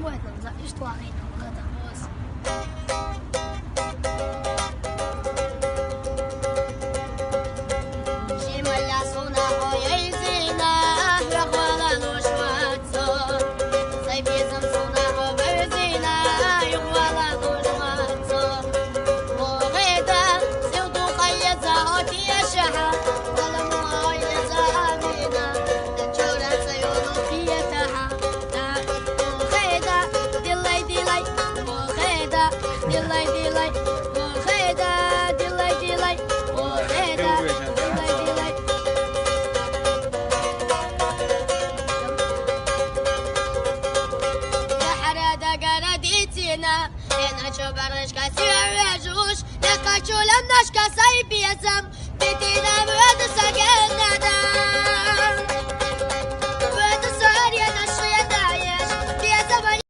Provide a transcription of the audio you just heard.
Bueno, za histoire não nada moça. أنا شبرش كسر جوش لقى شو لم نشكى سايبيزم بدينا بعد سجن ندا